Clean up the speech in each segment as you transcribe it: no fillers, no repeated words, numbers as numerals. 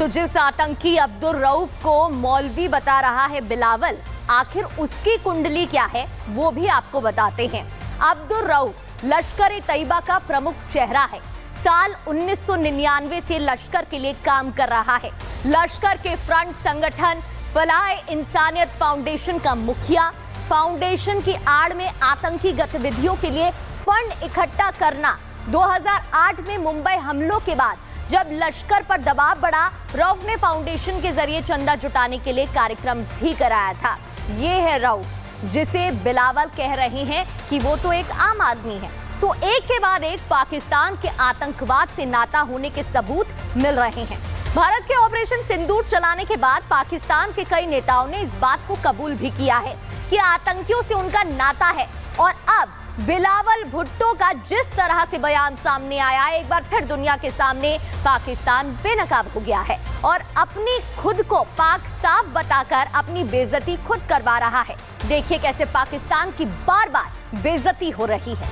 तो जिस आतंकी अब्दुल रऊफ को मौलवी बता रहा है बिलावल, आखिर उसकी कुंडली क्या है वो भी आपको बताते हैं। अब्दुल रऊफ लश्कर-ए-तैयबा का प्रमुख चेहरा है। साल 1999 से लश्कर के लिए काम कर रहा है। लश्कर के फ्रंट संगठन फलाह-ए-इंसानियत फाउंडेशन का मुखिया। फाउंडेशन की आड़ में आतंकी गतिविधियों के लिए फंड इकट्ठा करना। 2008 में मुंबई हमलों के बाद जब लश्कर पर दबाव बढ़ा, रऊफ ने फाउंडेशन के जरिए चंदा जुटाने के लिए कार्यक्रम भी कराया था। ये है रऊफ, जिसे बिलावल कह रहे हैं कि वो तो एक आम आदमी है। तो एक के बाद एक पाकिस्तान के आतंकवाद से नाता होने के सबूत मिल रहे हैं। भारत के ऑपरेशन सिंदूर चलाने के बाद पाकिस्तान के कई नेताओं ने इस बात को कबूल भी किया है कि आतंकियों से उनका नाता है। और अब बिलावल भुट्टो का जिस तरह से बयान सामने आया है, एक बार फिर दुनिया के सामने पाकिस्तान बेनकाब हो गया है और अपनी खुद को पाक साफ बताकर अपनी बेइज्जती खुद करवा रहा है। देखिए कैसे पाकिस्तान की बार बार बेइज्जती हो रही है।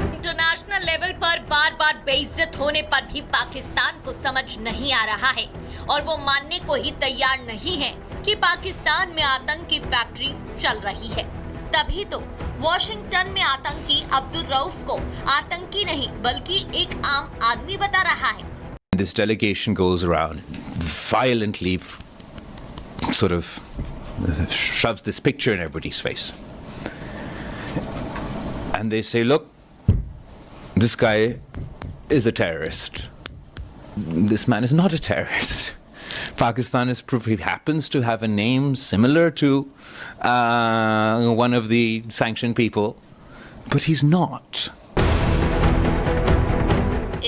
इंटरनेशनल लेवल पर बार बार बेइज्जत होने पर भी पाकिस्तान को समझ नहीं आ रहा है और वो मानने को ही तैयार नहीं है कि पाकिस्तान में आतंक की फैक्ट्री चल रही है। तभी तो वॉशिंगटन में आतंकी अब्दुल रऊफ को आतंकी नहीं बल्कि एक आम आदमी बता रहा है। This delegation goes around violently, sort of shoves this picture in everybody's face, and they say, "Look, this guy is a terrorist. This man is not a terrorist." Pakistan is proof. He happens to have a name similar to one of the sanctioned people, but he's not.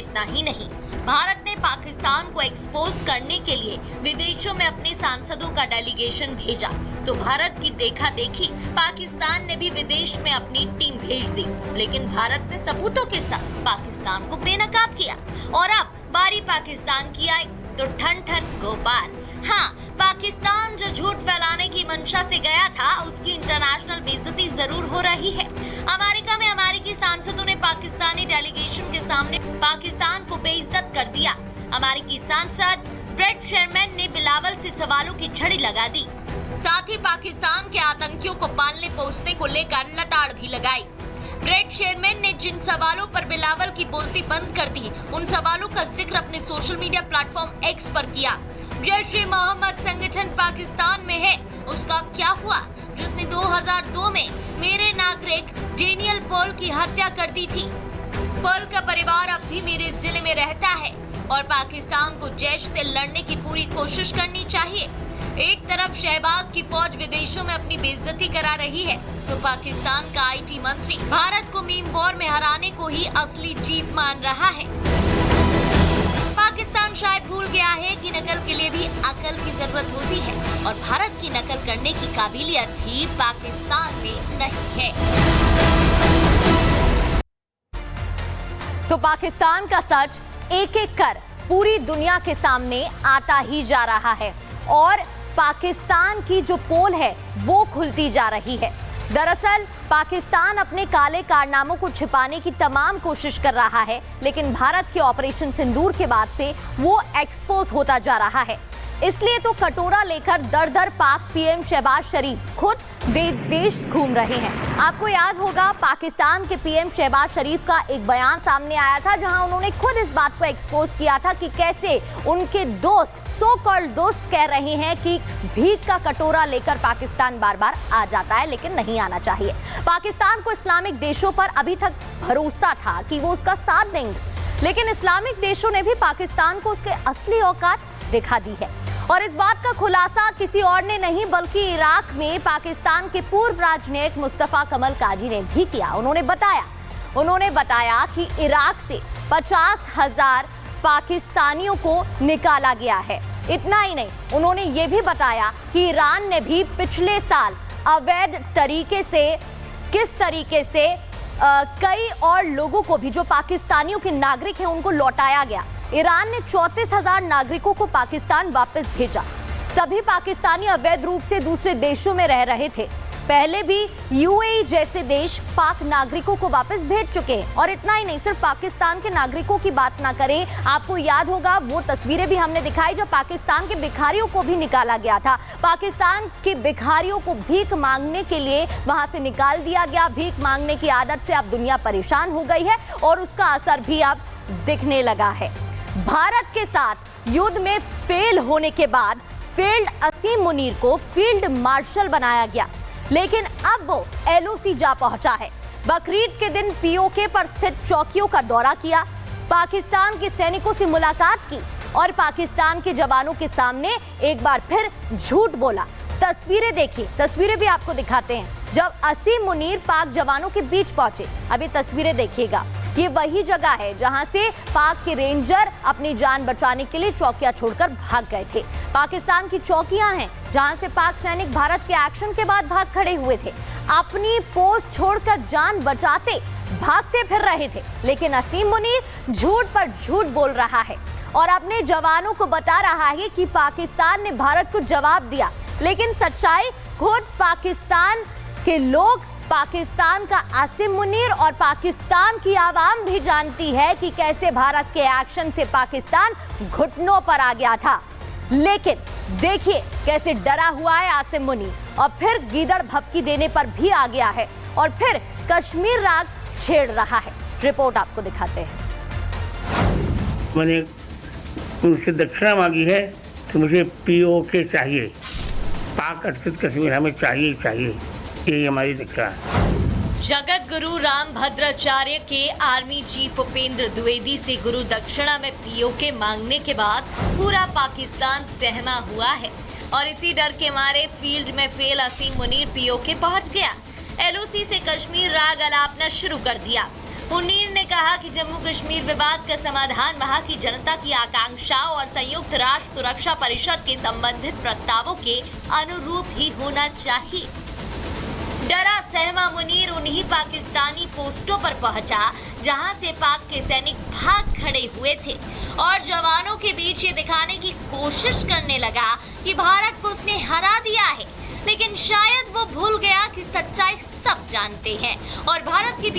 इतना ही नहीं, भारत ने पाकिस्तान को expose करने के लिए विदेशों में अपने सांसदों का डेलीगेशन भेजा। तो भारत की देखा देखी पाकिस्तान ने भी विदेश में अपनी टीम भेज दी, लेकिन भारत ने सबूतों के साथ पाकिस्तान को बेनकाब किया। और अब बारी पाकिस्तान की आई तो ठन ठन गोपाल। हाँ, पाकिस्तान जो झूठ फैलाने की मंशा से गया था, उसकी इंटरनेशनल बेइज्जती जरूर हो रही है। अमेरिका में अमेरिकी सांसदों ने पाकिस्तानी डेलीगेशन के सामने पाकिस्तान को बेइज्जत कर दिया। अमेरिकी सांसद ब्रेट शेरमैन ने बिलावल से सवालों की झड़ी लगा दी। साथ ही पाकिस्तान के आतंकियों को पालने पोसने को लेकर लताड़ भी लगाई। ब्रेट शेरमैन ने जिन सवालों पर बिलावल की बोलती बंद कर दी, उन सवालों का जिक्र अपने सोशल मीडिया प्लेटफॉर्म एक्स पर किया। जैश-ए-मोहम्मद संगठन पाकिस्तान में है, उसका क्या हुआ जिसने 2002 में मेरे नागरिक डेनियल पॉल की हत्या कर दी थी। पॉल का परिवार अब भी मेरे जिले में रहता है और पाकिस्तान को जैश से लड़ने की पूरी कोशिश करनी चाहिए। एक तरफ शहबाज की फौज विदेशों में अपनी बेइज्जती करा रही है, तो पाकिस्तान का आईटी मंत्री भारत को मीम वॉर में हराने को ही असली जीत मान रहा है। पाकिस्तान शायद भूल गया है कि नकल के लिए भी अकल की जरूरत होती है और भारत की नकल करने की काबिलियत भी पाकिस्तान में नहीं है। तो पाकिस्तान का सच एक एक कर पूरी दुनिया के सामने आता ही जा रहा है और पाकिस्तान की जो पोल है वो खुलती जा रही है। दरअसल पाकिस्तान अपने काले कारनामों को छिपाने की तमाम कोशिश कर रहा है, लेकिन भारत के ऑपरेशन सिंदूर के बाद से वो एक्सपोज होता जा रहा है। इसलिए तो कटोरा लेकर दर दर पाक पीएम शहबाज शरीफ खुद देश घूम रहे हैं। आपको याद होगा पाकिस्तान के पीएम शहबाज शरीफ का एक बयान सामने आया था, जहां उन्होंने खुद इस बात को एक्सपोज किया था कि कैसे उनके दोस्त, सो कॉल्ड दोस्त कह रहे हैं कि भीख का कटोरा लेकर पाकिस्तान बार बार आ जाता है, लेकिन नहीं आना चाहिए। पाकिस्तान को इस्लामिक देशों पर अभी तक भरोसा था कि वो उसका साथ देंगे, लेकिन इस्लामिक देशों ने भी पाकिस्तान को उसके असली औकात दिखा दी है। और इस बात का खुलासा किसी और ने नहीं बल्कि इराक में पाकिस्तान के पूर्व राजनयिक मुस्तफा कमल काजी ने भी किया। उन्होंने बताया कि इराक से 50,000 पाकिस्तानियों को निकाला गया है। इतना ही नहीं, उन्होंने ये भी बताया कि ईरान ने भी पिछले साल अवैध तरीके से किस तरीके से कई और लोगों को भी जो पाकिस्तानियों के नागरिक हैं उनको लौटाया गया। ईरान ने 34,000 नागरिकों को पाकिस्तान वापस भेजा। सभी पाकिस्तानी अवैध रूप से दूसरे देशों में रह रहे थे। पहले भी यूएई जैसे देश पाक नागरिकों को वापस भेज चुके हैं। और इतना ही नहीं, सिर्फ पाकिस्तान के नागरिकों की बात ना करें, आपको याद होगा वो तस्वीरें भी हमने दिखाई जब पाकिस्तान के भिखारियों को भी निकाला गया था। पाकिस्तान के भिखारियों को भीख मांगने के लिए वहां से निकाल दिया गया। भीख मांगने की आदत से अब दुनिया परेशान हो गई है और उसका असर भी अब दिखने लगा है। भारत के साथ युद्ध में फेल होने के बाद फील्ड असीम मुनीर को फील्ड मार्शल बनाया गया, लेकिन अब वो एलओसी जा पहुंचा है। बकरीद के दिन पीओके पर स्थित चौकियों का दौरा किया, पाकिस्तान के सैनिकों से मुलाकात की और पाकिस्तान के जवानों के सामने एक बार फिर झूठ बोला। तस्वीरें देखिए, तस्वीरें भी आपको दिखाते हैं जब असीम मुनीर पाक जवानों के बीच पहुंचे। अभी तस्वीरें देखिएगा, ये वही जगह है जहां से पाक के रेंजर अपनी जान बचाने के लिए चौकियां छोड़कर भाग गए थे। पाकिस्तान की चौकियां हैं जहां से पाक सैनिक भारत के एक्शन के बाद भाग खड़े हुए थे, अपनी पोस्ट छोड़कर जान बचाते भागते फिर रहे थे। लेकिन असीम मुनीर झूठ पर झूठ बोल रहा है और अपने जवानों को बता रहा है कि पाकिस्तान ने भारत को जवाब दिया। लेकिन सच्चाई खुद पाकिस्तान के लोग, पाकिस्तान का आसिम मुनीर और पाकिस्तान की आवाम भी जानती है कि कैसे भारत के एक्शन से पाकिस्तान घुटनों पर आ गया था। लेकिन देखिए कैसे डरा हुआ है आसिम मुनीर और फिर गीदड़ भपकी देने पर भी आ गया है और फिर कश्मीर राग छेड़ रहा है। रिपोर्ट आपको दिखाते हैं। मैंने उनसे दक्षिणा मांगी है कि मुझे पीओके चाहिए, पाक अधिकृत कश्मीर हमें चाहिए चाहिए, यही हमारी दक्षिणा है। जगत गुरु राम भद्राचार्य के आर्मी चीफ उपेंद्र द्विवेदी से गुरु दक्षिणा में पीओके मांगने के बाद पूरा पाकिस्तान सहमा हुआ है और इसी डर के मारे फील्ड में फेल असीम मुनीर पीओके पहुंच गया। एलओसी से कश्मीर राग अलापना शुरू कर दिया। मुनीर ने कहा कि जम्मू कश्मीर विवाद का समाधान वहां की जनता की आकांक्षाओं और संयुक्त राष्ट्र सुरक्षा परिषद के संबंधित प्रस्तावों के अनुरूप ही होना चाहिए। डरा सहमा मुनीर उन्हीं पाकिस्तानी पोस्टों पर पहुंचा जहां से पाक के सैनिक भाग खड़े हुए थे और जवानों के बीच ये दिखाने की कोशिश करने लगा कि भारत को उसने हरा दिया है। लेकिन शायद वो भूल गया कि सच्चाई सब जानते हैं और भारत की